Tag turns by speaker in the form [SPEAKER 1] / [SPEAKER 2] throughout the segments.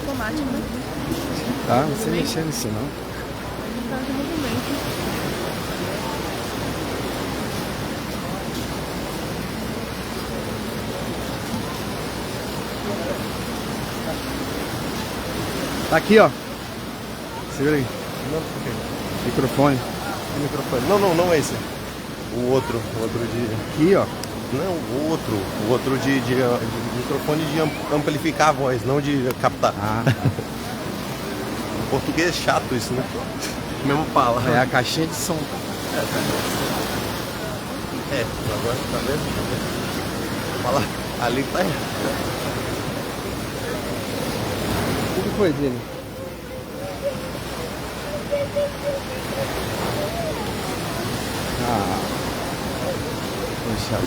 [SPEAKER 1] automático.
[SPEAKER 2] Tá, não sei mexer nisso não.
[SPEAKER 1] Tá de movimento.
[SPEAKER 2] Tá aqui, ó. Segura aí. Microfone.
[SPEAKER 3] Não esse. O outro de...
[SPEAKER 2] Aqui, ó.
[SPEAKER 3] Não, o outro de microfone de amplificar a voz, não de captar.
[SPEAKER 2] Ah,
[SPEAKER 3] Em português é chato isso, né? Mesma palavra.
[SPEAKER 2] é a caixinha de som.
[SPEAKER 3] Agora tá vendo? Fala, ali tá errado.
[SPEAKER 2] O que foi dele? Ah, poxa.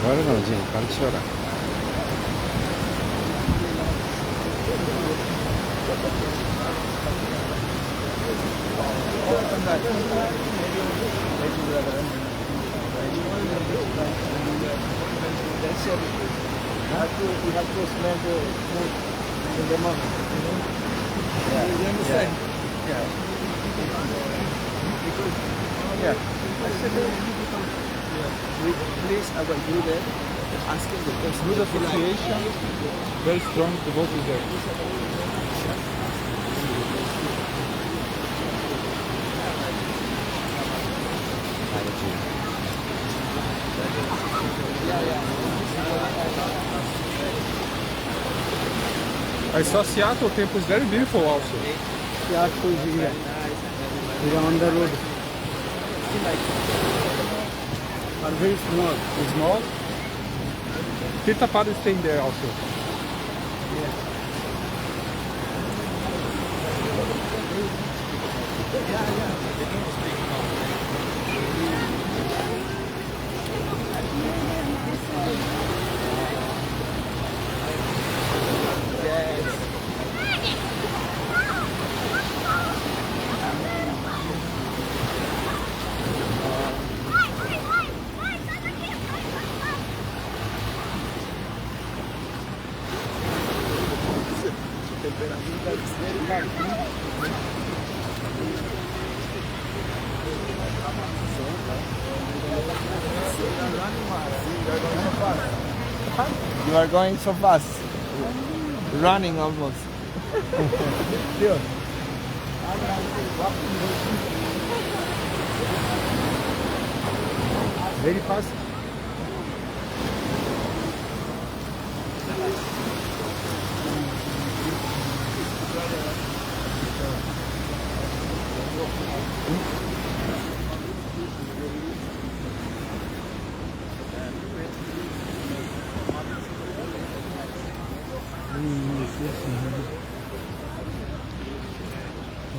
[SPEAKER 2] Agora não, gente, para de chorar.
[SPEAKER 4] Please, I will do that. Asking the question. Good appreciation. Very strong devotee there. I saw Seattle temple is very beautiful also.
[SPEAKER 5] Seattle is here. We are on the road. Are very small.
[SPEAKER 4] Small. Tita Pada is staying there also.
[SPEAKER 5] You are going so fast. Running almost.
[SPEAKER 4] Very fast.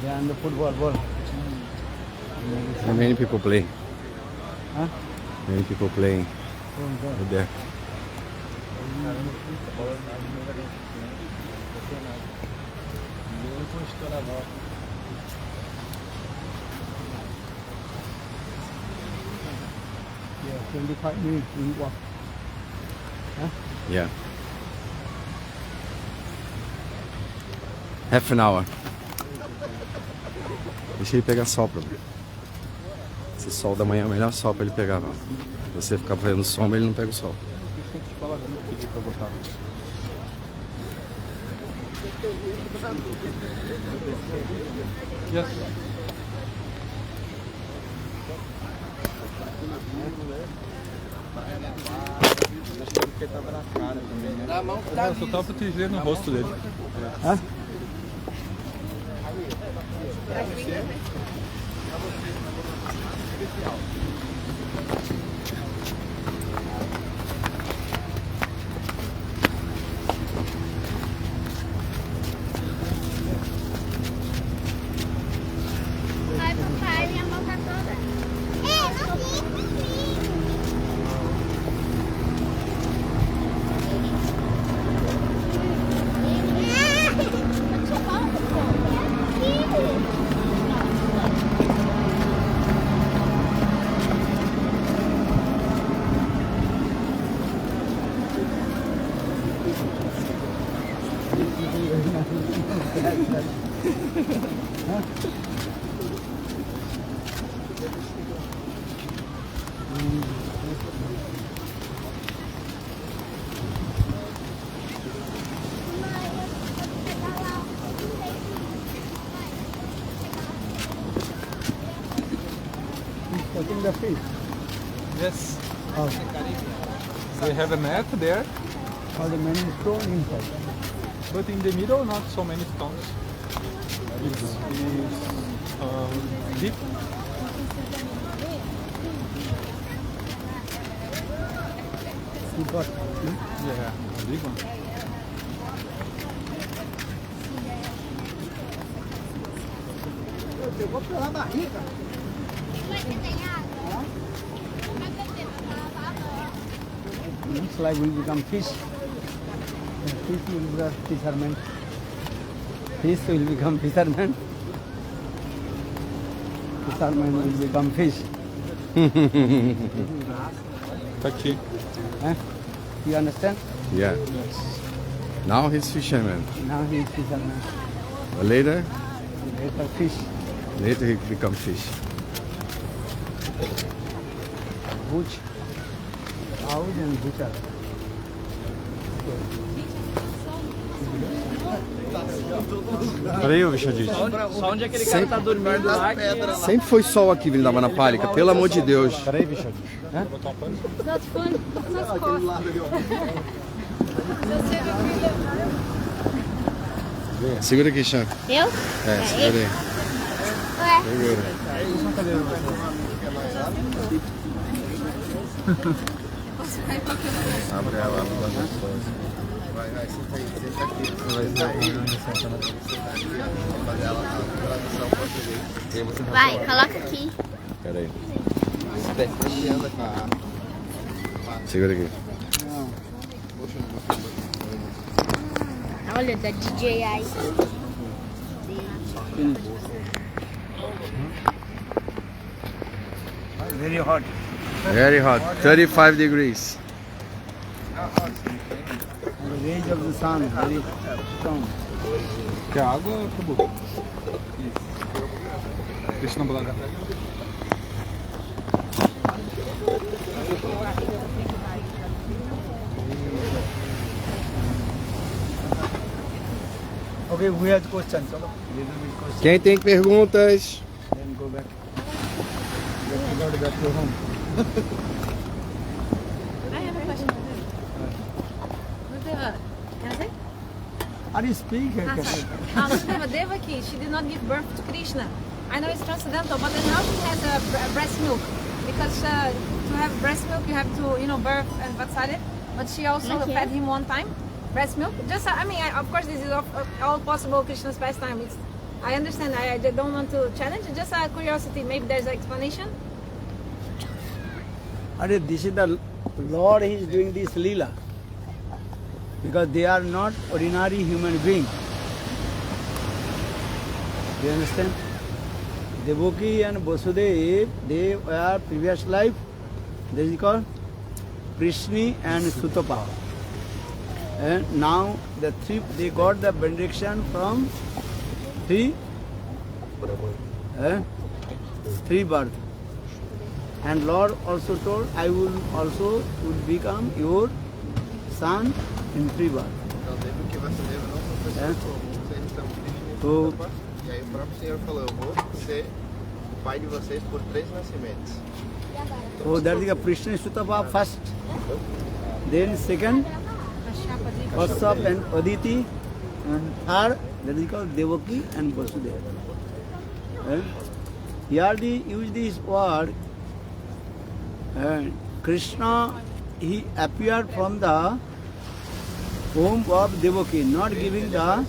[SPEAKER 5] They are on the football ball.
[SPEAKER 2] And many people play.
[SPEAKER 5] Huh?
[SPEAKER 2] Many people playing over there.
[SPEAKER 5] Yeah, 25 minutes we walk.
[SPEAKER 2] Yeah. Half an hour. Deixa ele pegar sol pra mim. Esse sol da manhã é o melhor sol pra ele pegar. Não. Se você ficar vendo sombra, ele não pega o sol.
[SPEAKER 4] Yes.
[SPEAKER 5] porque tava na cara também, né?
[SPEAKER 4] Eu só tava protegendo o rosto dele.
[SPEAKER 5] Hã?
[SPEAKER 1] Ai, papai, minha mão tá toda. Não fica
[SPEAKER 5] Touching the fish.
[SPEAKER 4] Yes.
[SPEAKER 5] Oh,
[SPEAKER 4] They have a net there,
[SPEAKER 5] all the many stone inside.
[SPEAKER 4] but in the middle, not so many stones. It's deep.
[SPEAKER 5] You got,
[SPEAKER 4] Yeah, a big one.
[SPEAKER 5] Pegou pela barriga. Looks like will become fish. Fish will become fisherman. Fish will become fisherman. Fisherman will become fish.
[SPEAKER 4] Tá aqui.
[SPEAKER 5] Huh? You understand?
[SPEAKER 2] Yeah. Now he's fisherman.
[SPEAKER 5] Now he is fisherman.
[SPEAKER 2] But later
[SPEAKER 5] Later fish.
[SPEAKER 2] he become fish.
[SPEAKER 5] Butch. Cows and butcher.
[SPEAKER 2] Peraí, ô bichadinho.
[SPEAKER 6] Só onde aquele cara tá dormindo lá que...
[SPEAKER 2] Sempre foi sol aqui, vindo da Manapálica, pelo amor de Deus.
[SPEAKER 5] Peraí, bichadinho.
[SPEAKER 1] Not fun. Nas costas.
[SPEAKER 2] Segura aqui, Chan.
[SPEAKER 1] Eu?
[SPEAKER 2] É, segura aí.
[SPEAKER 1] Ué.
[SPEAKER 2] Segura. Abre ela, abre gostosa.
[SPEAKER 3] Vai, senta aí, senta aqui. Senta aí. Vou fazer ela na tradução português.
[SPEAKER 1] Vai, coloca aqui.
[SPEAKER 2] Peraí.
[SPEAKER 3] Anda com a...
[SPEAKER 2] Segura aqui.
[SPEAKER 1] Olha, da DJI.
[SPEAKER 5] Very hot.
[SPEAKER 2] Very hot, 35 degrees.
[SPEAKER 5] And the rays of the sun very strong.
[SPEAKER 4] Que a água acabou. Deixa na bolada.
[SPEAKER 5] Okay, we have questions. Chalo. Little bit question.
[SPEAKER 2] Quem tem perguntas?
[SPEAKER 5] Then go back. Go back to home.
[SPEAKER 7] I have a question. Gudeva, can I say?
[SPEAKER 5] How do you speak?
[SPEAKER 7] Gudeva Devaki, she did not give birth to Krishna. I know it's transcendental, but then now she has a breast milk. Because to have breast milk, you have to, birth and Vatsalya. But she also
[SPEAKER 1] Okay.
[SPEAKER 7] fed him one time. Breast milk. Just, of course, this is all possible Krishna's pastime. I understand. I don't want to challenge. Just a curiosity. Maybe there's an explanation.
[SPEAKER 5] This is the Lord is doing this Leela. Because they are not ordinary human beings. Do you understand? Devaki and Vasudev, they were previous life, this is called Prishni and Sutapa. And now they got the benediction from three births. And Lord also told, I will become your son in three births.
[SPEAKER 3] Então, lembra que Vasudeva não professou vocês estão
[SPEAKER 5] So,
[SPEAKER 3] e aí o próprio Senhor falou, eu vou ser o pai de vocês por 3 nascimentos.
[SPEAKER 5] that is the Prishni Sutapa first. Then second, Kashyap and Aditi, and third, that is called Devaki and Vasudeva. And here they use this word, and Krishna, he appeared from the womb of Devaki, not giving the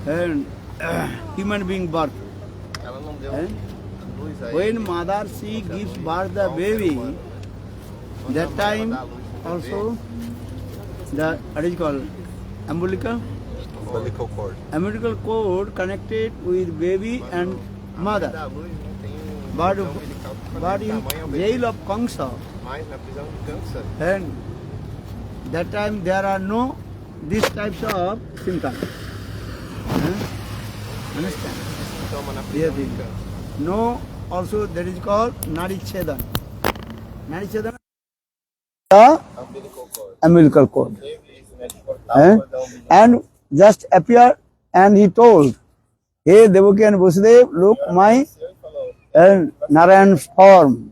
[SPEAKER 5] and, human being birth.
[SPEAKER 3] Ela não deu
[SPEAKER 5] And
[SPEAKER 3] luz a ele.
[SPEAKER 5] when mother she gives birth the baby, that time also the what is called umbilical
[SPEAKER 3] Umbilical cord.
[SPEAKER 5] umbilical cord connected with baby and mother.
[SPEAKER 3] Da luz não tem
[SPEAKER 5] But
[SPEAKER 3] visão umbilical que
[SPEAKER 5] but
[SPEAKER 3] tamanho é o
[SPEAKER 5] in
[SPEAKER 3] mesmo.
[SPEAKER 5] jail of Kamsa,
[SPEAKER 3] Mas na prisão de câncer,
[SPEAKER 5] and that time there are no these types of symptoms. Understand?
[SPEAKER 3] toma na
[SPEAKER 5] Here
[SPEAKER 3] prisão de
[SPEAKER 5] the-
[SPEAKER 3] câncer.
[SPEAKER 5] No, also that is called Nadi Chedan. Nadi Chedan, the
[SPEAKER 3] Umbilical cord.
[SPEAKER 5] umbilical cord.
[SPEAKER 3] Teve isso, né? De cortar o cordão umbilical.
[SPEAKER 5] And just appeared and he told, hey Devaki and Vasudev, look my
[SPEAKER 3] E falou,
[SPEAKER 5] and Narayan's form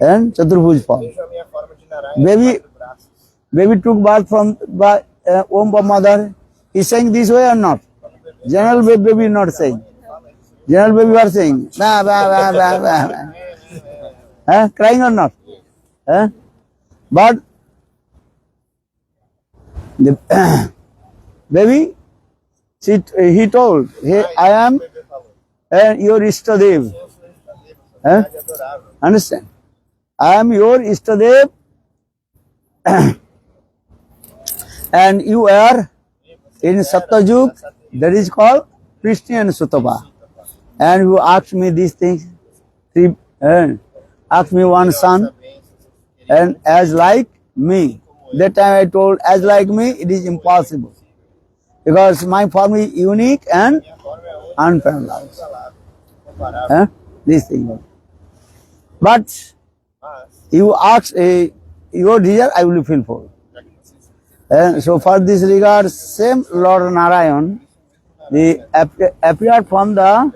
[SPEAKER 5] and Chaturbhuj form.
[SPEAKER 3] veja a minha forma de Narayana,
[SPEAKER 5] Baby,
[SPEAKER 3] quatro braços.
[SPEAKER 5] baby took birth from by womb of mother. He saying this way or not? General baby not saying. General baby are saying, bah, bah, bah, bah, bah, bah. Crying or not? But the baby, he told, hey, I am your Ishtadev. Understand? I am your Ishtadev and you are in Satyajug, that is called Krishna and Sutapa. And you asked me these things, asked me one son, and as like me. That time I told, as like me, it is impossible. Because my form is unique and unparalleled. This thing. But you ask your desire, I will fulfill. And so for this regard, same Lord Narayan, they appeared from the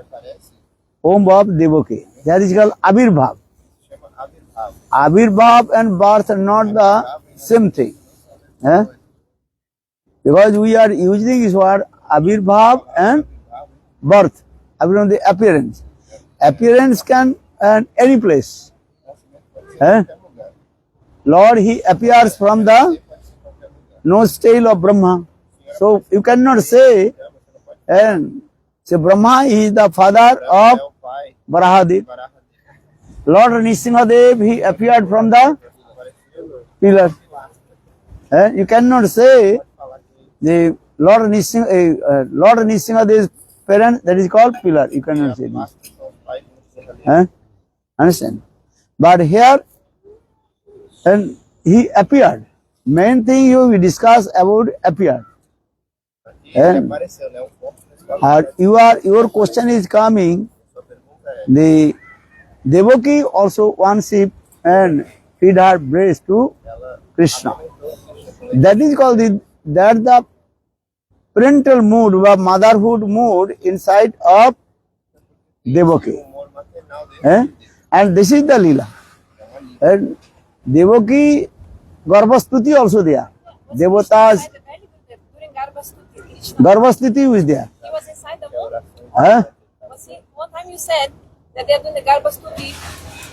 [SPEAKER 5] womb of Devaki. That is called Avirbhav. Avirbhav and birth are not the same thing. Because we are using this word Avirbhav and birth. Avirbhav, the appearance. Appearance can any place. Lord, he appears from the nose tail of Brahma. So you cannot say, Brahma is the father of Varahadev. Lord Nrsimhadev, he appeared from the pillar. You cannot say the Lord Nrsimhadev's parent, that is called pillar. You cannot say this. Understand? But here, and he appeared. Main thing we discuss about appeared. And your question is coming, the Devaki also worship and feed her breast to Krishna. That is called the parental mood or motherhood mood inside of Devaki. And this is the Leela. And Devaki Garbhastuti also there. Devatas
[SPEAKER 7] During Garbhastuti, Krishna,
[SPEAKER 5] Garbhastuti is there.
[SPEAKER 7] he was inside the womb. One time you said that they're doing the Garbhastuti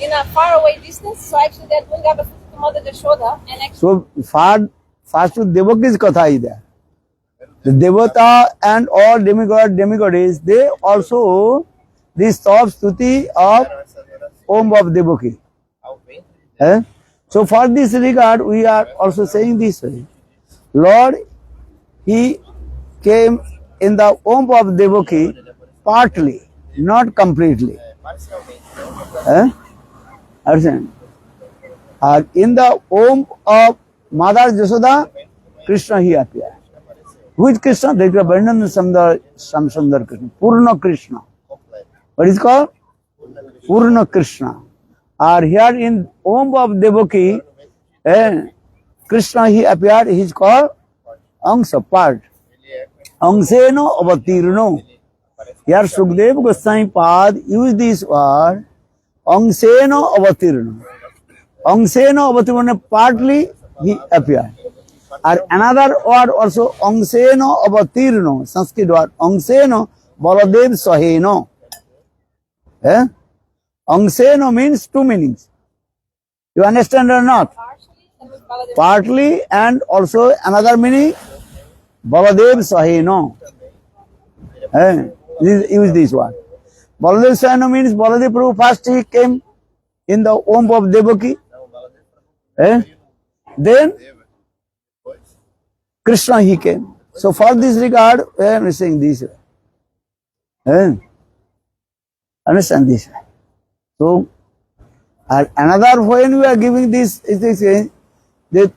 [SPEAKER 7] in a faraway distance, so actually they're doing Garbhastuti to Mother Yashoda, and actually
[SPEAKER 5] So first to Devaki's katha is there. The Devata and all demigoddess, they also this top stuti of womb of Devaki. So for this regard, we are also saying this way. Lord, he came in the womb of Devaki partly, not completely. Understand? In the womb of Mother Yashoda, Krishna he appeared. Who is Krishna? That is Varnana Samsundar Krishna. Purna Krishna. What is called? Purna Krishna. Or here in womb of Devaki, Krishna he appeared, he is called Angsa, part. Angseno avatirno. Here Sukdev Goswami Pad use this word, Angseno avatirno. Angsena avatirna, partly he appeared. And another word also, Angsena avatirno, Sanskrit word, Angsena Baladev Saheno. Angsena means two meanings. You understand or not? Partly and also another meaning, Baladev Saheno. Use this one. Baladev Saheno means Baladev Prabhu first he came in the womb of Devaki. Then Krishna he came. So for this regard, I am saying this way. Understand this way. So another when we are giving this is this that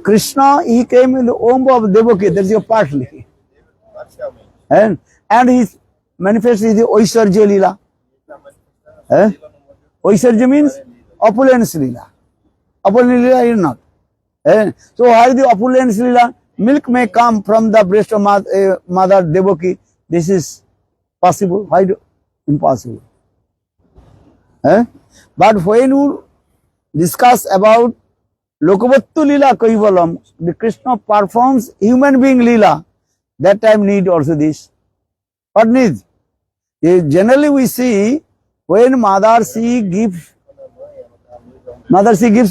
[SPEAKER 5] Krishna he came in the womb of Devaki. That is your partly. And his manifest is the Oisarja Lila. Oisarja means opulence Lila. Opulence Lila is not. So why the opulence Lila? Milk may come from the breast of mother Devaki. This is possible. Why impossible? But when you discuss about Lokavattu Lila Kaivalam, the Krishna performs human being Lila, that time need also this. What needs? Generally we see when Madarshi gives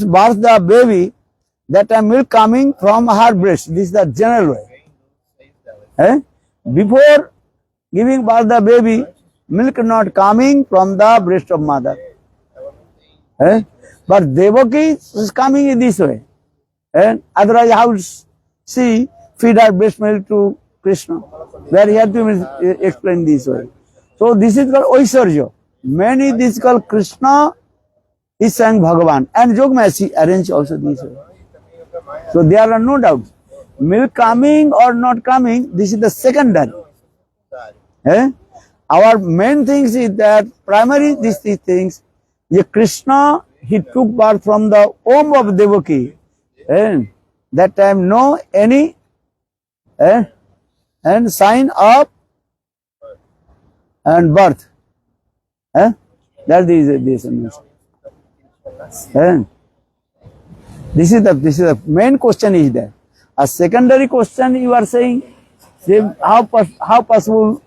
[SPEAKER 5] birth the baby, that time milk coming from her breast. This is the general way. Before giving birth the baby, milk not coming from the breast of mother. But Devaki is coming in this way. Otherwise how she feed her breast milk to Krishna? Where he had to explain this way. So this is called Oisarja. Many this is called Krishna is saying Bhagavan. And Jogmasi arrange also this way. So there are no doubts. Milk coming or not coming, this is the secondary. Our main thing is that primary these things, Krishna, he took birth from the womb of Devaki. That time no any and sign of and birth. That is this. This is the main question is there. A secondary question you are saying, how possible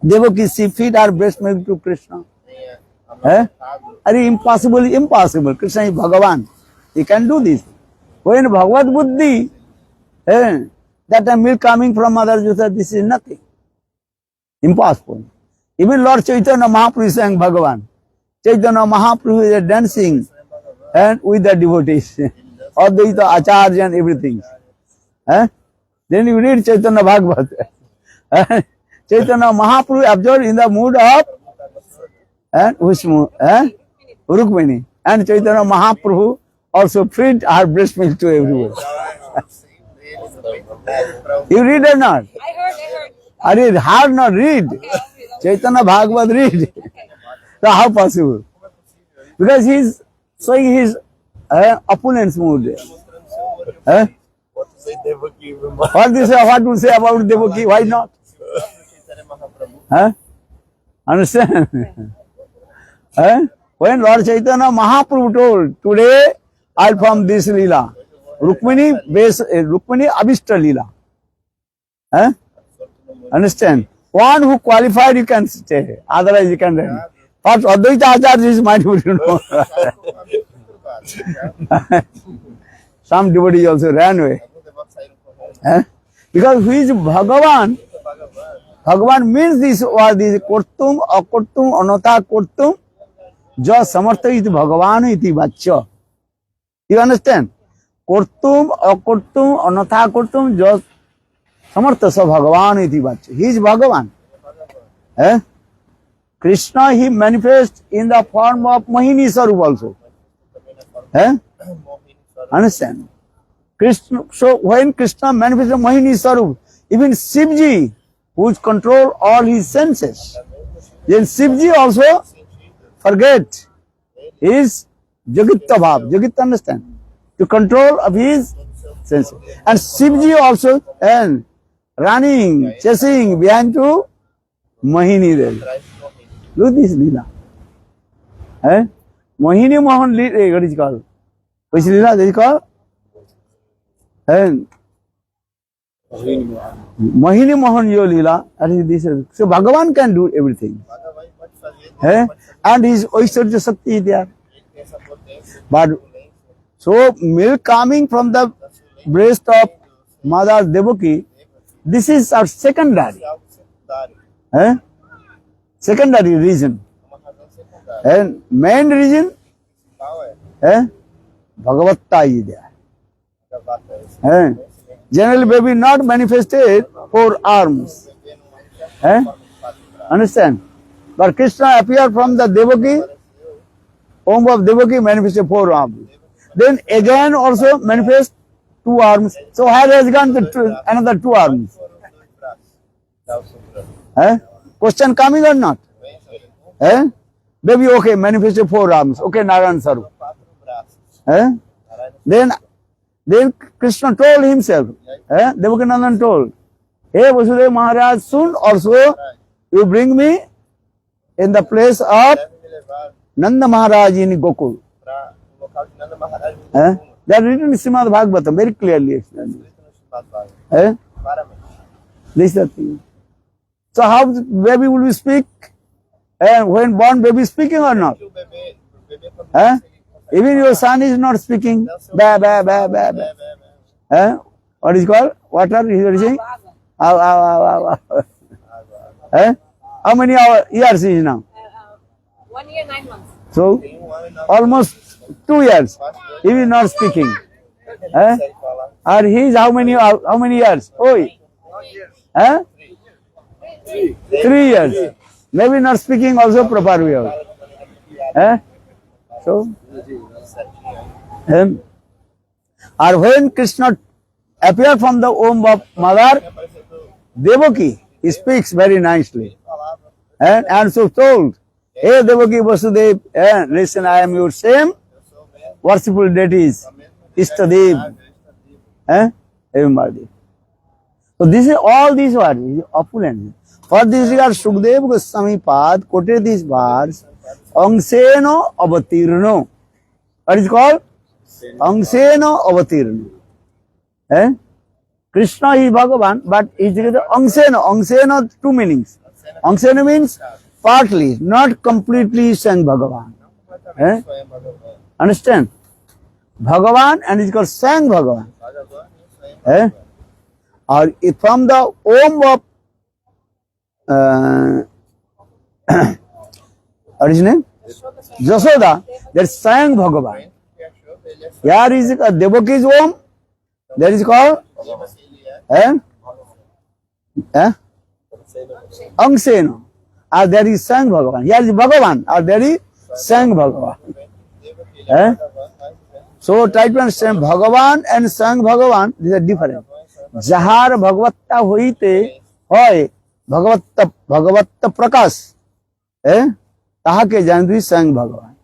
[SPEAKER 5] Devaki she feed her breast milk to Krishna? Impossible. Krishna is Bhagavan. He can do this. When Bhagavad Buddhi, that time milk coming from Mother Yashoda, this is nothing. Impossible. Even Lord Chaitanya Mahaprabhu is saying Bhagavan. Chaitanya Mahaprabhu is dancing and with the devotees. Advaita, Acharya and everything. Then you read Chaitanya Bhagavat. Chaitanya Mahaprabhu absorbed in the mood of which mood? Rukmini. And Chaitanya Mahaprabhu also feed her breast milk to everyone. You read or not? I read. Hard not read. Chaitanya Bhagavat read. So how possible? Because he is showing his opponent's mood. What to say about Devaki? Why not? Understand? When Lord Chaitanya Mahaprabhu told, today I'll form this Leela. Rukmini Abhishta Leela. Understand? One who qualified you can stay, otherwise you can run. First Advaita Acharya is my devotee, you know. Some devotee also ran away. Because who is Bhagavan? Bhagavan means this was this Kurtum, Akurtum, Anata Kurtum, Ja Samartha iti Bhagavan iti Vacha. You understand? Kurtum, Akurtum, Anata Kurtum, Ja Samartha sa Bhagavan iti Vacha. He is Bhagavan. Krishna, he manifests in the form of Mohini Sarup also. Understand? Krishna, so when Krishna manifests in Mohini Sarup, even Shivji, who control all his senses, then Shivji also forget his Jagitta Bhav. Jagitta, understand? To control of his senses. And Shivji also running, chasing behind to Mohini Devi. Look this Leela. Mohini Mohan, what is it called? Which Leela is called? And Mohini Mohan Yo Leela, this. So Bhagavan can do everything. And his Oishwarya Shakti is there. But so milk coming from the breast of Mother Devaki, this is our secondary. Secondary reason. And main reason, Bhagavatta is there. Generally baby not manifested 4 arms. Understand? But Krishna appeared from the Devaki, womb of Devaki manifested 4 arms. Then again also manifest 2 arms. So how has gone to another 2 arms? Question coming or not? Baby, okay, manifested 4 arms. Okay, Narayan Saru. Then Krishna told himself, Devakinandan told, hey Vasudeva Maharaj, soon also you bring me in the place of Nanda Maharaj in Gokul. They are written in Srimad Bhagavatam, very clearly explained. This is the thing. So how baby will we speak? When born baby speaking or not? Even your son is not speaking. Ba, ba, ba, ba, ba. What is called? Water, he is saying? How many years he is now?
[SPEAKER 7] 1 year, 9 months.
[SPEAKER 5] So, almost 2 years. He is not speaking. And he is how many years? Oh, 3 years. Maybe not speaking also proper way. So, and when Krishna appeared from the womb of Mother Devaki, he speaks very nicely. And so told, hey Devaki Vasudev, listen, I am your same worshipful deities, Ishtadev. Everybody. So this is all these words, opulent. For this regard, Shukdev Goswami Pad quoted these verse, Angseno Avatirno. What is it called? Angseno Avatirno. Krishna is Bhagavan, but is Angseno. Angseno, 2 meanings. Angseno means partly, not completely sang Bhagavan. Understand? Bhagavan and it is called sang Bhagavan. Or from the womb of what is his name? Jasoda, that sang Bhagavan. Here is Devaki's womb, that is called Angseno. Or there is sang Bhagavan. Here is Bhagavan, or there is sang Bhagavan. So try to understand Bhagavan and sang Bhagavan, these are different. Jahar Bhagavatta hoite hoy Bhagavatta Prakash. Tahake Janvi sang Bhagavan.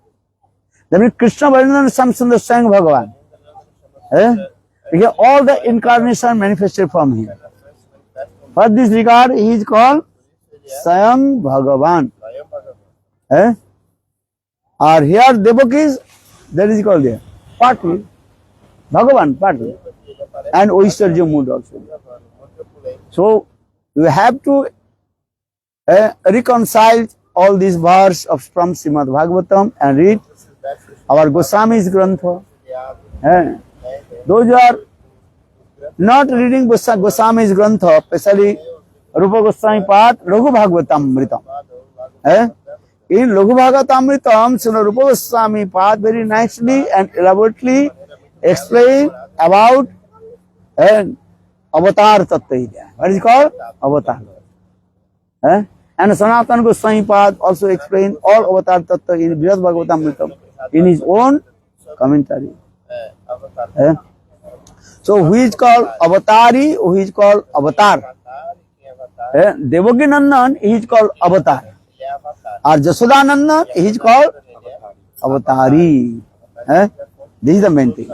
[SPEAKER 5] That means Krishna Varindan Samsundar sang Bhagavan. Because all the incarnation manifested from him. For this regard, he is called Swayam Bhagavan. Or here Devaki, that is called there. Partly. Bhagavan, partly. And Oishwarya mood also. So, you have to reconcile all these verses from Srimad Bhagavatam and read our Goswami's Grantha. Those who are not reading Goswami's Grantha, especially Rupa Goswami Pad, Laghu Bhagavatamritam. In Laghu Bhagavatamritam, Srila Rupa Goswami Pad very nicely and elaborately explain about Avatar Tattva. What is it called? Avatar. And Sanatana Goswami Pad also explained all Avatar Tattva in Brihad Bhagavatamritam in his own commentary. So who is called Avatari, who is called Avatar? Devaki Nandan, he is called Avatar. Or Jasodanandan, he is called Avatari. This is the main thing.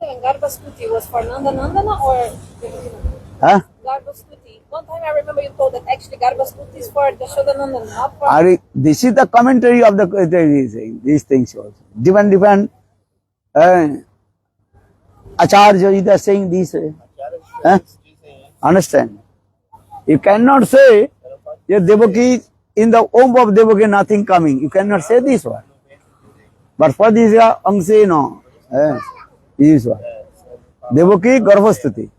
[SPEAKER 7] Garbhasputi was for Nanda Nandana or
[SPEAKER 5] Huh?
[SPEAKER 7] Garbhastuti. One time I remember you told that actually Garbhastuti is for Jashodanandan, not for...
[SPEAKER 5] This is the commentary of these things also. Different Acharya, they are saying this. Understand? You cannot say, Devaki, in the womb of Devaki nothing coming. You cannot say this one. But for this, Angse, no. This one. Devaki, Garbhastuti.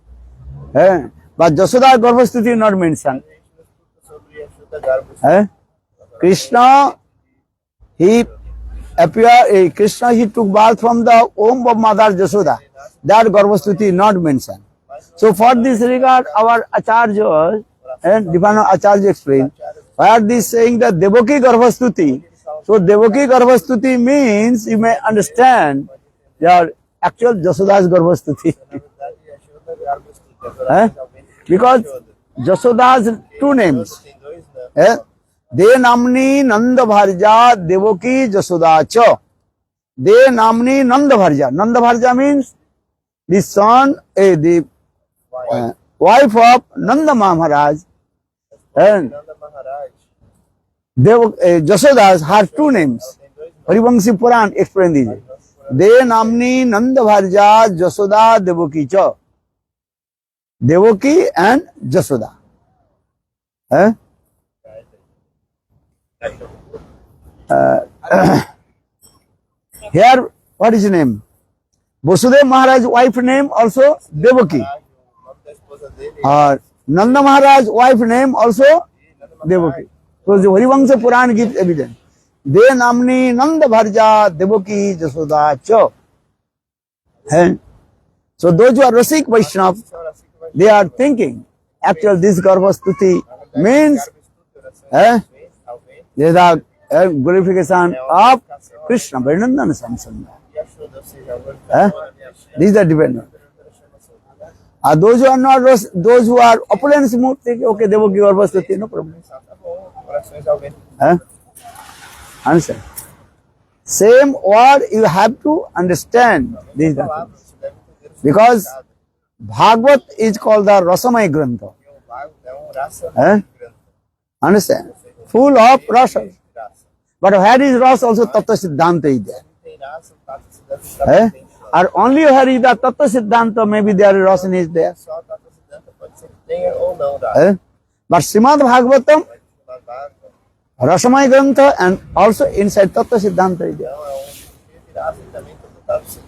[SPEAKER 5] But Jasoda Garbhastuti not mentioned. Krishna, he appeared, Krishna, he took birth from the womb of Mother Jasoda. That Garbhastuti not mentioned. So for this regard, our Acharya and Divana Acharya explained, why are they saying that Devaki Garbhastuti? So Devaki Garbhastuti means, you may understand, your actual Jasoda's Garbhastuti. Because Jasoda's two names. De namni Nanda Bharja Devaki Jasoda cha. De namni Nanda Bharja. Nanda Bharja means the son, the wife of Nanda Maharaj. And Jasoda's have two names. Harivamsi Puran explained this. De namni Nanda Bharja Jasoda Devaki cha. Devaki and Jasoda. Here, what is his name? Vasudeva Maharaj's wife name also Devaki. Nanda Maharaj's wife name also Devaki. So the Harivamsa Puran gives evidence. De namni Nanda Bharja Devaki Jasoda cha. So those who are Rasik Vaishnava, they are thinking, actually this Garbhastuti means the glorification of Krishna, Vaidnandana Samsanga. These are dependent. Those who are not, those who are opulent smooth, okay, they will give Garbhastuti, no problem. Understand? Same word you have to understand these are things. Because Bhagavad is called the Rasamay Grantha. Understand? Full of rasas. But where is ras also Tattva Siddhanta is there. Or only where is the Tattva Siddhanta, maybe there rasan is there. But Srimad Bhagavatam, Rasamay Grantha, and also inside Tattva Siddhanta is there.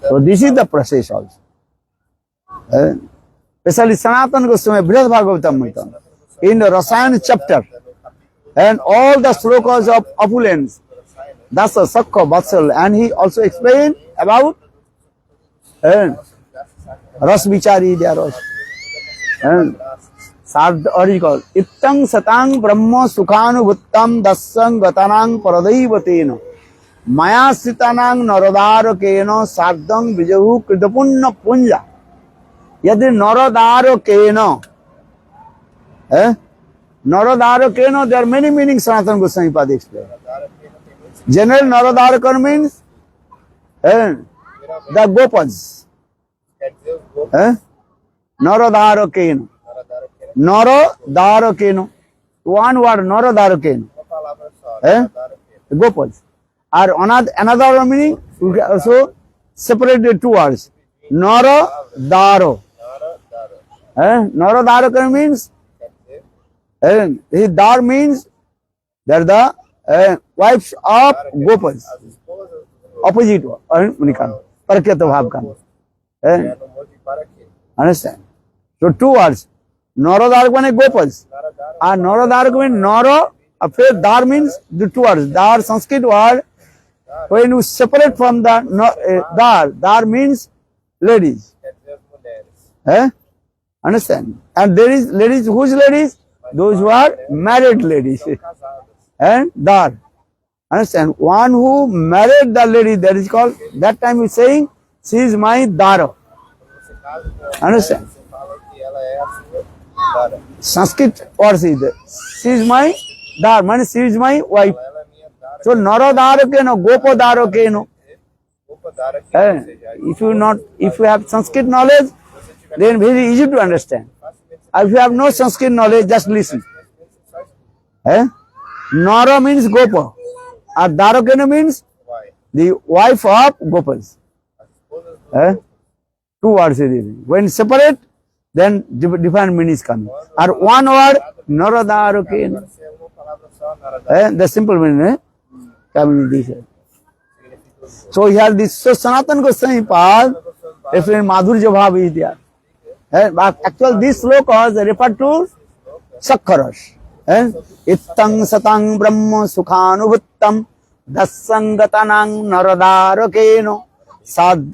[SPEAKER 5] So this is the process also. Especially Sanatana Goswami, Brihad Bhagavatam, in the Rasayan chapter, and all the slokas of opulence, that's a Sakha Vatsal, and he also explained about Ras Vichari, there also. Or he called Ittang Satang Brahma Sukhanu Bhuttam Dassang Gatanang Paradaivatena Maya Sitanang Naradaro Keno Sardang Vijahu Kridapunna Punja. Yadi Naradaro Keno. Naradaro Keno, there are many meanings Sanatana Goswami Pada explained. General Naradharaka means the Gopas. Naradharo Keno. Naradharo Keno. One word, Naradharo Keno. Gopas. Or another meaning, we can also separate the two words. Naradharo. Naradharo means, Dar means they are the wives of Gopas. Opposite one. Parakyata Bhavkan. Understand? So two words. Naradharaka means Gopas. And Naradharaka means Nara, after Dar means the two words. Dar, Sanskrit word, when you separate from the Dar means ladies. Understand? And there is ladies, whose ladies? Those who are married ladies. And Dar. Understand? One who married the lady, that is called, that time is saying, she is my Dara. Understand? Sanskrit words is there. She is my Dar, means she is my wife. So Naradharaka, Gopadharaka. If you have Sanskrit knowledge, then very easy to understand. If you have no Sanskrit knowledge, just listen. Nara means Gopa. Or Dwarakena means the wife of Gopals. Two words is it. When separate, then different meaning is coming. Or one word, Naradarakena. The simple meaning coming this. So here this so Sanatana Goswami Pad, different Madhurya Bhav is there. But actually this sloka is referred to Sakharas. Ittang satang brahma sukhanubhuttam dasangatanang naradarakeno sad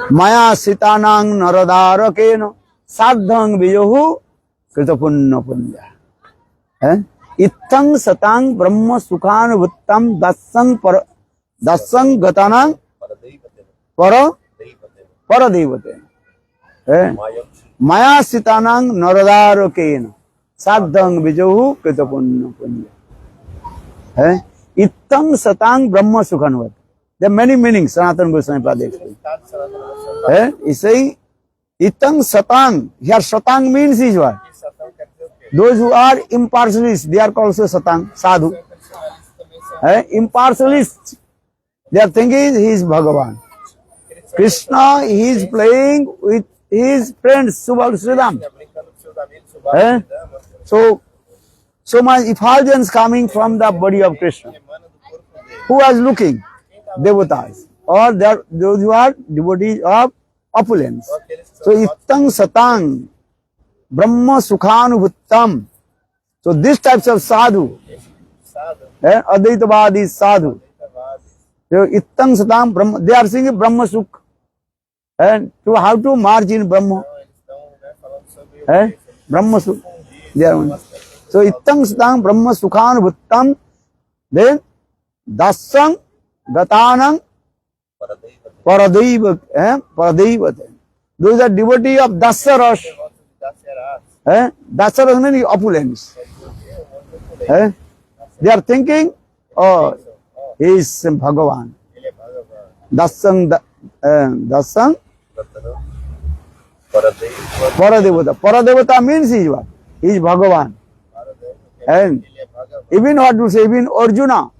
[SPEAKER 5] maya sitanang naradarakeno sadhang vijohu kritapunna punya. Ittang satang brahma sukhanubhuttam dasang gatanang paradevate. Maya sitanang naradarakena sadhang vijohu kritapunna punya. Ittam satang brahma sukhanvat. There are many meanings. Sanatana Goswami Pada explains. He say ittam satang. Here satang means is what? Those who are impartialists, they are called satang, sadhu. Impartialists, they are thinking he is Bhagavan. Krishna, he is playing with his friends, Subal Sridham. So much effulgence coming from the body of Krishna. Who was looking? Devatas. Or those who are devotees of opulence. So Ittang Satang Brahma Sukhanubhuttam. So these types of sadhu, Advaitavadi sadhu. So Ittang Satang Brahma, they are saying Brahma Sukh. And to how to march in Brahma. Brahma Sukh. They are one. So Ittang Satang Brahma Sukhanubhuttam. Then Dasang Gatanang Paradevate. Those are devotees of Dasaras. Dasaras means opulence. They are thinking, oh, he is Bhagavan. Dasang Paradevata. Paradevata means he is what? He is Bhagavan. And even what to say, even Arjuna.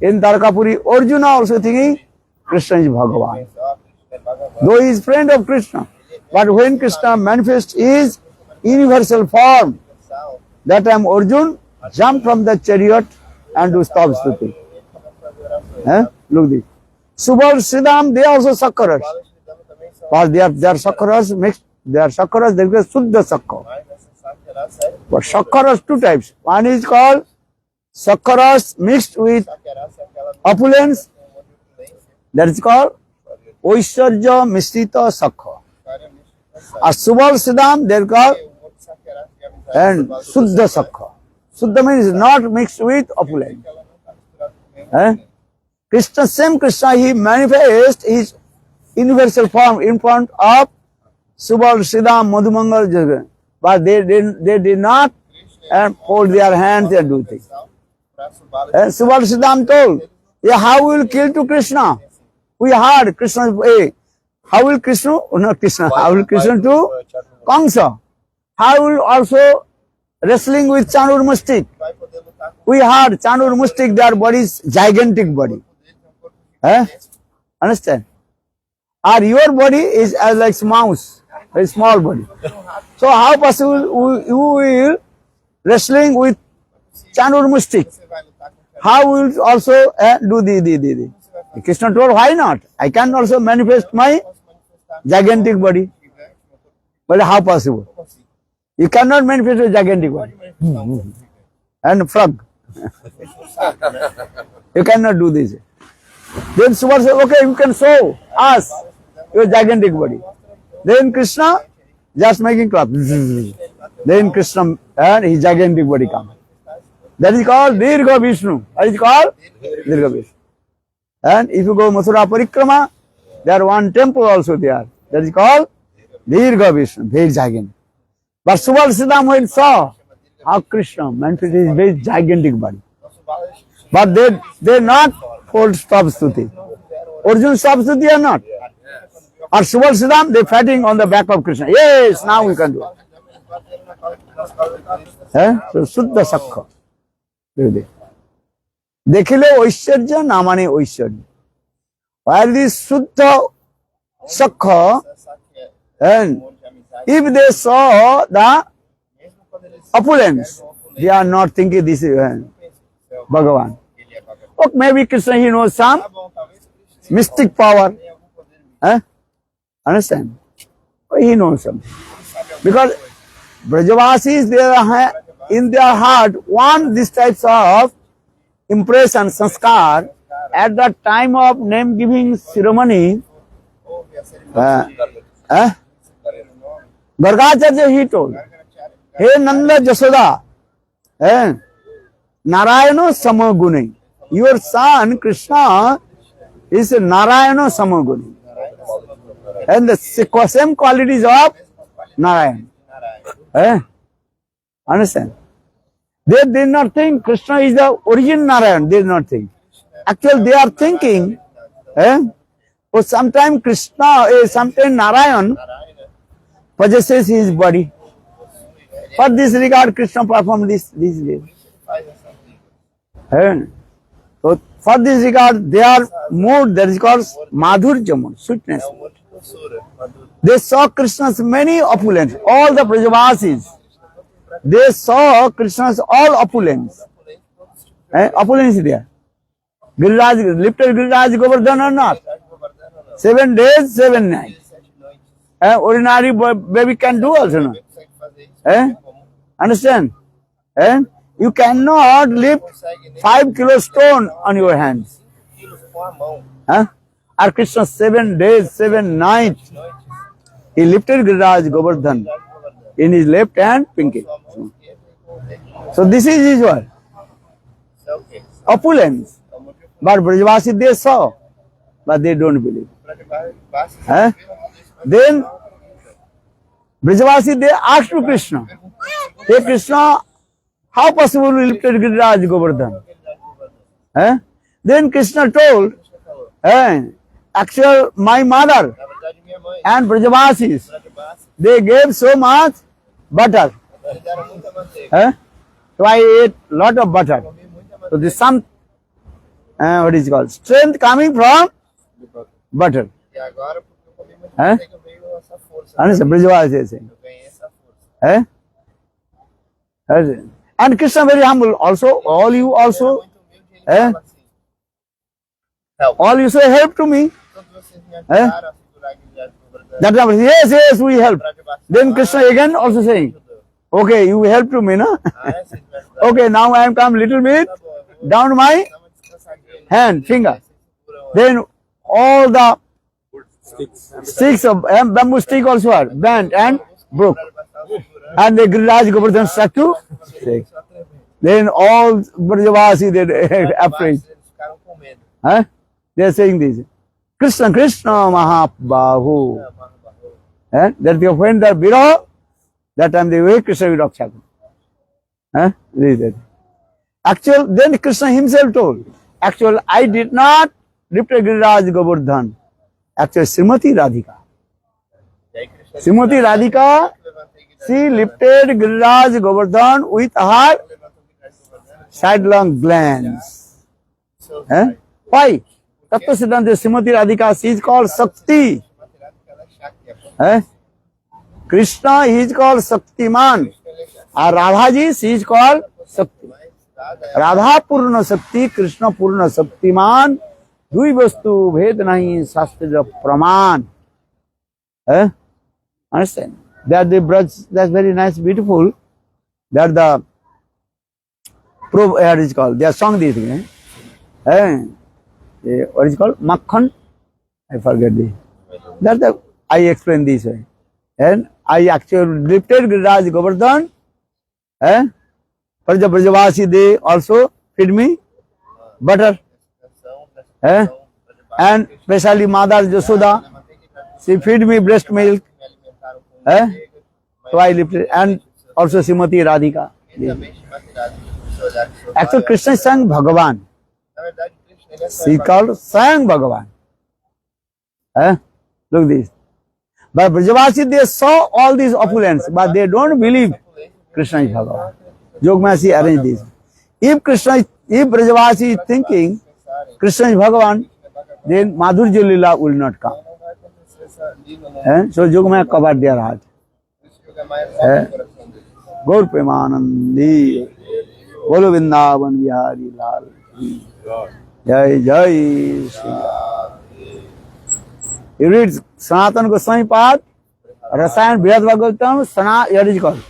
[SPEAKER 5] In Dwarkapuri, Arjuna also thinking Krishna is Bhagavan. Though he is friend of Krishna. But when Krishna manifests his universal form, that time Arjuna jumped from the chariot and do stop stuti. Look this. Subal Sridham, they are also Sakharas. But they are Sakharas mixed. They are Sakharas, they are Suddha Sakha. But Sakharas two types. One is called Sakharas mixed with opulence. That is called Oishwarya Mishrita Sakha. As Subal Sridham, they are called and Suddha Sakha. Suddha means not mixed with opulence. Krishna, same Krishna, he manifests his universal form in front of Subal Sridham Madhumangal Jagan. But they did not hold their hands and do things. Subal Sridham told, yeah, how will kill to Krishna? We heard Krishna, how will Krishna, not Krishna, how will Krishna to Kamsa? How will also wrestling with Chanur Mustik? We heard Chanur Mustik, their body is gigantic body. Understand? Or your body is as like mouse, a small body. So how possible you will wrestling with Chanur Mustik? How will also do the Krishna told, why not? I can also manifest my gigantic body. But how possible? You cannot manifest a gigantic body. And frog. You cannot do this. Then Subal said, okay, you can show us your gigantic body. Then Krishna just making clap. Then Krishna and his gigantic body comes. That is called Dirgha Vishnu. That is called Dirgha Vishnu. And if you go Mathura Parikrama, there one temple also there. That is called Dirgha Vishnu, very gigantic. But Subal Sridham when saw how Krishna manifested his very gigantic body. But they not hold stop stuti. Arjuna stop stuti or not? Or Subal they fighting on the back of Krishna. Yes, now we can do it. So Suddha Sakha. Dekhile Oishwarya namane Oishwarya. While this Suddha Sakha, and if they saw the opulence, they are not thinking this is Bhagavan. Or maybe Krishna, he knows some mystic power. Understand? He knows something. Because Brajavasis, in their heart, want these types of impression, sanskar. At the time of name giving ceremony, Gargacharya he told, Hey Nanda Jasoda, Narayana Samaguni. Your son Krishna is Narayana Samaguni. And the same qualities of Narayan. Understand? They did not think Krishna is the original Narayan. They did not think. Actually, they are thinking, or sometime Krishna, sometime Narayan possesses his body. For this regard, Krishna performed this way. So, for this regard, they are moved, that is called Madhurjam, sweetness. They saw Krishna's many opulence, all the Brajavasis. They saw Krishna's all opulence. Opulence is there. Giriraj, lifted Giriraj Govardhan or not? 7 days, 7 nights. Ordinary baby can do also not. Understand? You cannot lift 5 kilo stone on your hands. Our Krishna 7 days, 7 nights, he lifted Giriraj Govardhan in his left hand, pinky. So this is his word. Opulence. But Brajavasi they saw, but they don't believe. Then Brajavasi they asked to Krishna, Hey Krishna, how possible we lifted Giriraj Govardhan? Then Krishna told, actually my mother and Brajavasis, they gave so much butter. So I ate lot of butter. So this some what is it called? Strength coming from butter. Understand? Brajavasi is saying. And Krishna very humble. Also, all you also, all you say help to me. That yes, we help. Then Krishna again also saying, okay, you help to me, no? Okay, now I am come little bit down to my hand, finger. Then all the sticks of bamboo stick also are bent and broke. And the Giriraj Govardhan start to shake. Then all Brajavasi they afraid. They are saying this. Krishna, Krishna Mahabahu. That when the Biro, that time they were Krishna Virakshaka. Actually, then Krishna himself told, actually I did not lift a Giriraj Govardhan. Actually, Srimati Radhika. Srimati Radhika, she lifted Giriraj Govardhan with her sidelong glance. Why? Tattva Siddhanta Srimati Radhika, she is called Sakti. Krishna, he is called Saktiman. And Radhaji, she is called Sakti. Radha Purna Sakti, Krishna Purna Saktiman. Dui vastu bhed nahi shastra praman. Understand? That the Braj, that's very nice, beautiful. That the what is called? They are sung this thing. What is called? Makhan. I forget this. That the I explain this way. And I actually lifted Giriraj Govardhan. Brajavasi they also feed me butter. And especially Mother Jasoda, she feed me breast milk. So I lifted, and also Srimati Radhika. Actually Krishna sang Bhagavan. She called sang Bhagavan. Look this. But Brajavasi, they saw all these opulence, but they don't believe Krishna is Bhagavan. Jogmasi arranged this. If Brajavasi is thinking Krishna is Bhagavan, then Madhurya Lila will not come. So Jogmaya covered their heart. Gaur Premanandi, Bolo Vrindavan Vihari Lal. Jai Jai Shri Ram. You read Sanatana Goswami Path, Rasayan Brihad Bhagavatam, what is it called?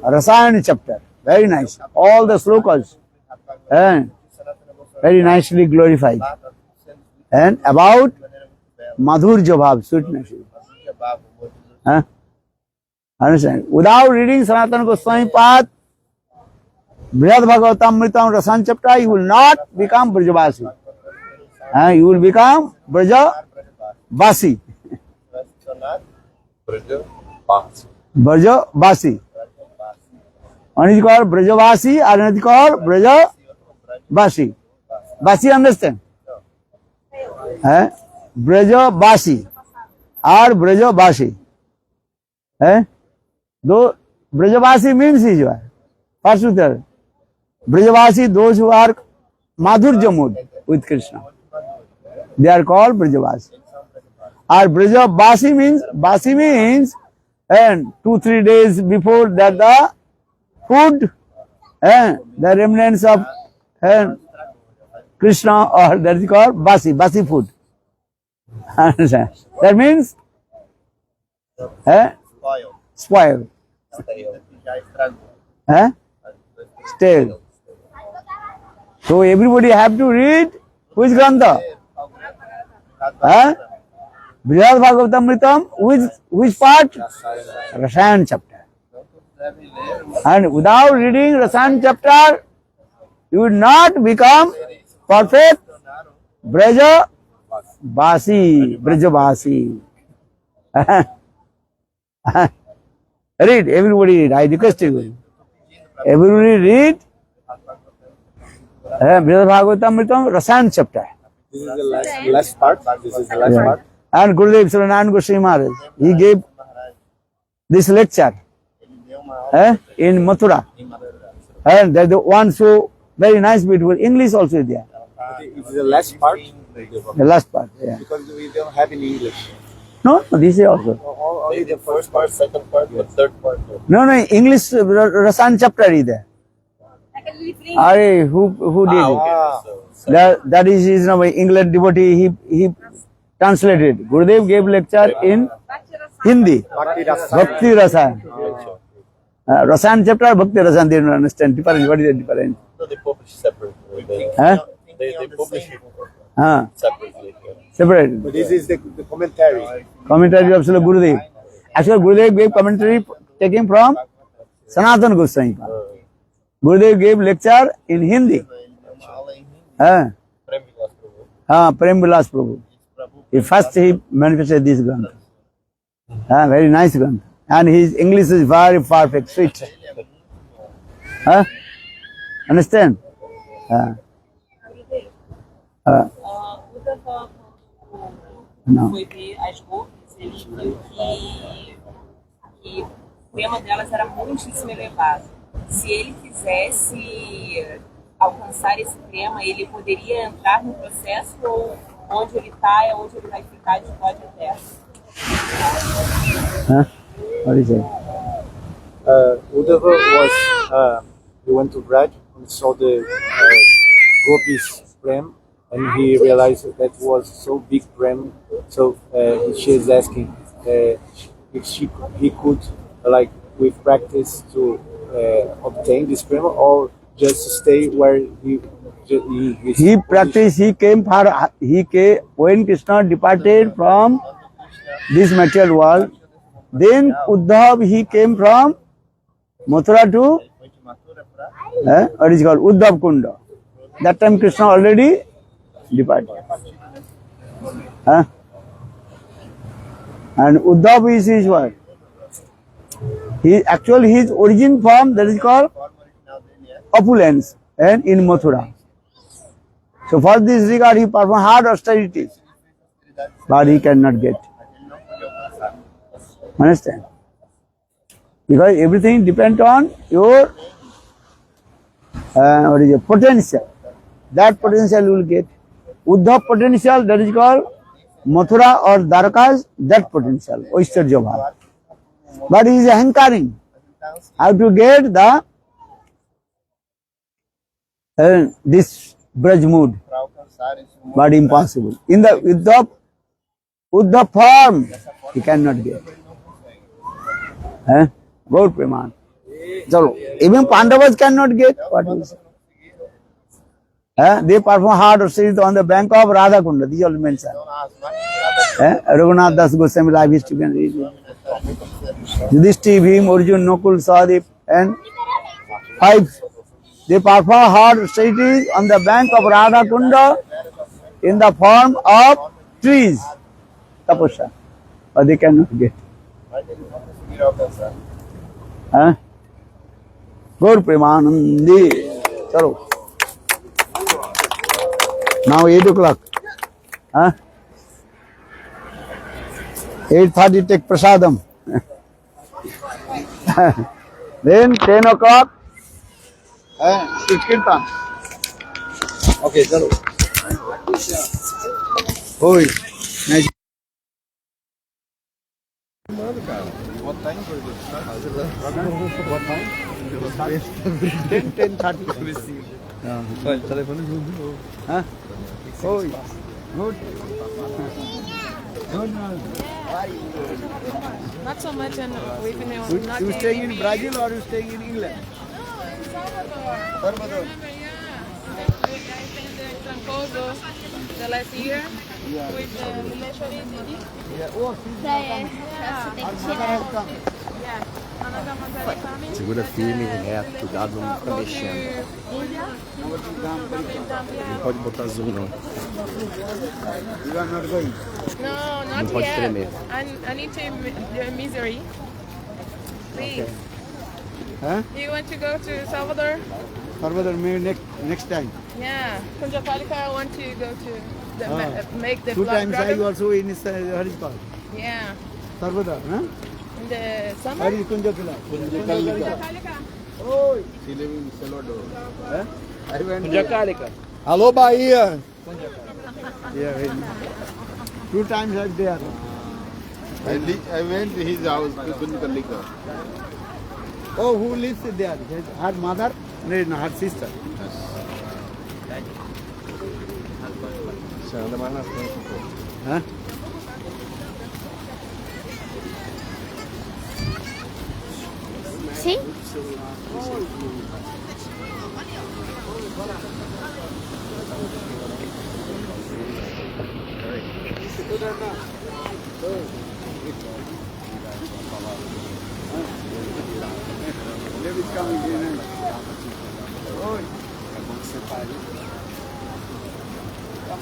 [SPEAKER 5] Rasayan chapter. Very nice. All the slokas. Very nicely glorified. And about Madhurya Bhav, sweetness. Understand? Without reading Sanatana Goswami Path, Brihad Bhagavatam Mritam Rasan chapter, you will not become Brajavasi. You will become Brajavasi. Brajavasi. One is called Brajavasi, another is called Brajavasi. Basi, understand? Brajavasi or Brajavasi. Though Brajavasi means is what? First to tell. Brajavasi, those who are Madhurya mood with Krishna. They are called Brajavasi. Or Brajavasi means, and 2-3 days before that the food, the remnants of Krishna, or that is called Basi food. That means spoil. Stale. So everybody have to read which Grantha? Brihad Bhagavatamritam, which part? Rasayan chapter. And without reading Rasayan chapter, you will not become perfect Brajavasi. Read, everybody read. I request you. Everybody read Brihad Bhagavatamritam, Rasayan chapter.
[SPEAKER 4] This is the last part. This is the last part.
[SPEAKER 5] And Gurudev Saranand Goswami Maharaj, he gave this lecture in Mathura. And that's the one so very nice, beautiful. English also is there.
[SPEAKER 4] It's the last part.
[SPEAKER 5] The last part, yeah.
[SPEAKER 4] Because we don't have in English.
[SPEAKER 5] No, this is also.
[SPEAKER 3] Only the first part, second part, the third part.
[SPEAKER 5] No, English Rasan chapter is there. Who did it? That is his English devotee. He translated. Gurudev gave lecture in Hindi. Bhakti Rasayan. Rasayan chapter, Bhakti Rasayan. They don't understand. Different. What is the difference?
[SPEAKER 3] No, they publish separately. They publish it separately.
[SPEAKER 5] Separate.
[SPEAKER 4] But this is the commentary.
[SPEAKER 5] Commentary of Srila Gurudev. Actually, Gurudev gave commentary taken from Sanatana Goswami. Gurudev gave lecture in Hindi. Prem Vilas Prabhu. First he manifested this Granth. Very nice Granth. And his English is very perfect, sweet. Understand? Não.
[SPEAKER 8] Foi ver as golpes, ele viu que o tema delas era muitíssimo elevado. Se ele quisesse alcançar esse tema, ele poderia entrar no processo ou onde ele está é onde ele vai ficar de glória eterna.
[SPEAKER 5] What is it?
[SPEAKER 4] Uddhava was, he went to Braj and saw the gopis prem, and he realized that was so big prem. So she is asking if he could, like, with practice to obtain this prem, or just stay where he
[SPEAKER 5] practiced. When Krishna departed from this material world, then Uddhav, he came from Mathura to what is called Uddhav Kunda. That time Krishna already departed. And Uddhav is his what? His origin form, that is called opulence, and in Mathura. So for this regard, he performed hard austerities, but he cannot get. Understand? Because everything depends on your what is your potential. That potential you will get. Uddhav potential, that is called Mathura or Dwarkas, that potential, Oishcharya bhava. But he is ahankaring. How to get the this Braj mood, but impossible. In the Uddhav form, he cannot get. Gaur Preman. So, even Pandavas cannot get what is it? They perform hard or sit on the bank of Radha Kunda. These all mentioned. Raghunath Das Goswami life history can read. Yudhishthir, Bhim, Arjun, Nakul, Sahadev, and 5. They perform hard austerity on the bank of Radha Kunda in the form of trees. Tapasya. But they cannot get. Gaur Premanandi. Chalo. Now 8 o'clock. 8:30 take prasadam. Then 10 o'clock. Kirtan. Okay, chalo. Oi. Nice.
[SPEAKER 3] What time for this?
[SPEAKER 5] What time? 10:30. Huh? Oi. Good. Good.
[SPEAKER 7] Not so much in we've been not
[SPEAKER 5] You staying in Brazil or you staying in England?
[SPEAKER 7] Salvador. Remember, I attended Trancoso the last year with the Mileshwari Didi.
[SPEAKER 2] Segura firme, reto, cuidado, não fica mexendo. Não pode botar zoom, não.
[SPEAKER 5] You are not going.
[SPEAKER 7] No, not
[SPEAKER 2] Não pode
[SPEAKER 7] yet.
[SPEAKER 2] tremer.
[SPEAKER 7] I need to do misery. Please.
[SPEAKER 5] Huh?
[SPEAKER 7] You want to go to Salvador?
[SPEAKER 5] Salvador, maybe next time.
[SPEAKER 7] Yeah. Kunjakalika, I want to go to the make the
[SPEAKER 5] 2
[SPEAKER 7] blood
[SPEAKER 5] times I
[SPEAKER 7] dragon.
[SPEAKER 5] also in Harijpal.
[SPEAKER 7] Yeah.
[SPEAKER 5] Salvador, huh?
[SPEAKER 7] In the summer?
[SPEAKER 5] Hari Kunjakala.
[SPEAKER 7] Kunjakalika.
[SPEAKER 5] Oi.
[SPEAKER 3] She live in Salvador.
[SPEAKER 5] Huh?
[SPEAKER 3] I went
[SPEAKER 6] Jacarika.
[SPEAKER 5] Hello, Bahia. Yeah, 2 times I'm there.
[SPEAKER 3] I went to his house to Kunjakalika.
[SPEAKER 5] Oh, who lives there? Her mother? No, her sister.
[SPEAKER 3] Você anda mais na frente um pouco.
[SPEAKER 5] Huh?
[SPEAKER 1] Sim?
[SPEAKER 5] David coming in. Oi.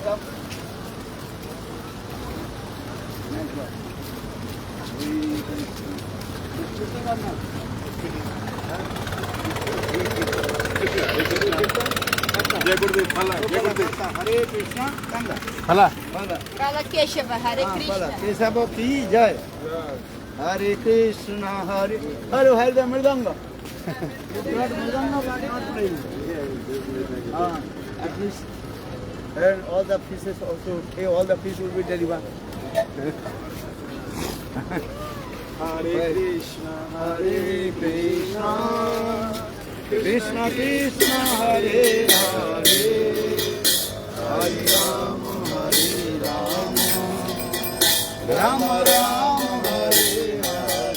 [SPEAKER 5] Come. Hare Krishna, Kanda.
[SPEAKER 6] Fala.
[SPEAKER 1] Fala Keshava, Hare Krishna.
[SPEAKER 5] Kesava ki jai. Hare Krishna, Hare. Hare Hare the Mridanga. It's not Mridanga, but not playing. At least. And all the pieces also, all the pieces will be delivered. Hare Krishna, Krishna Krishna, Hare Hare, Hare Rama, Rama Rama, Hare Hare,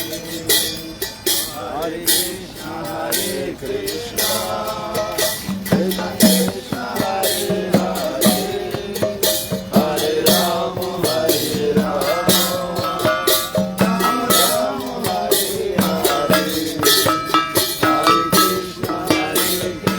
[SPEAKER 5] Hare Krishna, Hare Krishna, Krishna Krishna, Hare Hare, Hare Rama, Hare Rama, Rama Rama, Hare Hare, Hare Krishna, Hare Krishna,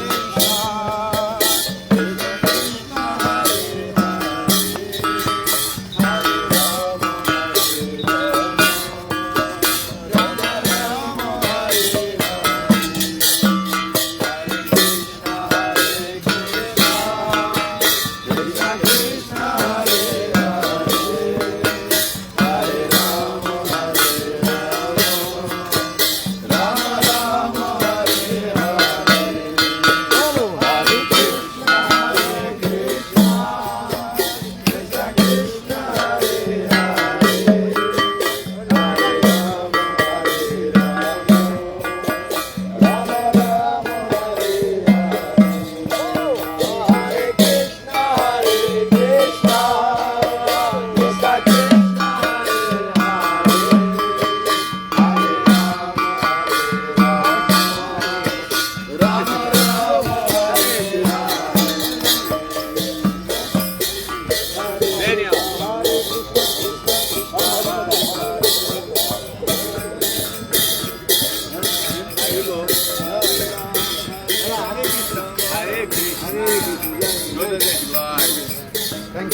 [SPEAKER 5] Thank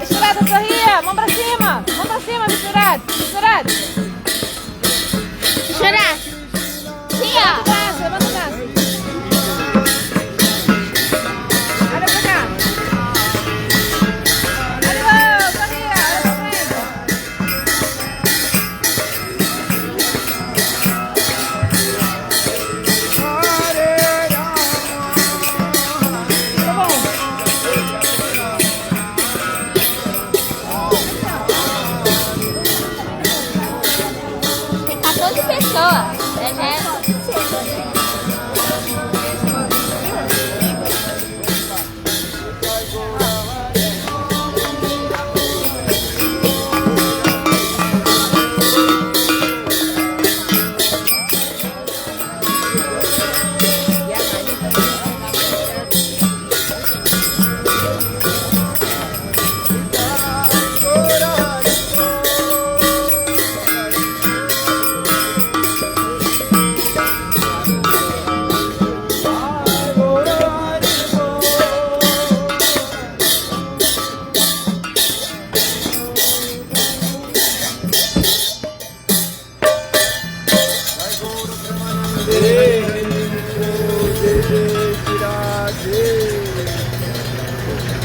[SPEAKER 7] Misturado, sorria! Mão pra cima! Mão pra cima, misturado! Misturado!
[SPEAKER 1] Chorar. Sim, ó.
[SPEAKER 7] Levanta o braço! Olha pra cá! Olha, sorria! Olha pra frente! Tá bom!
[SPEAKER 1] Tem 14 pessoas.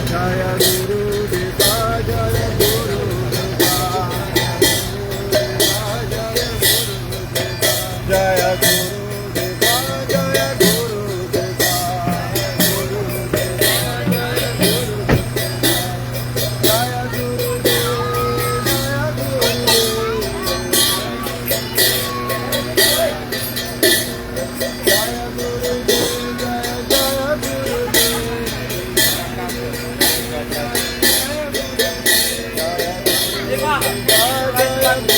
[SPEAKER 1] Já é suficiente.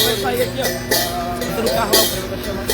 [SPEAKER 6] Vai sair aqui, ó. Entra no carro lá, o prêmio vai chamar.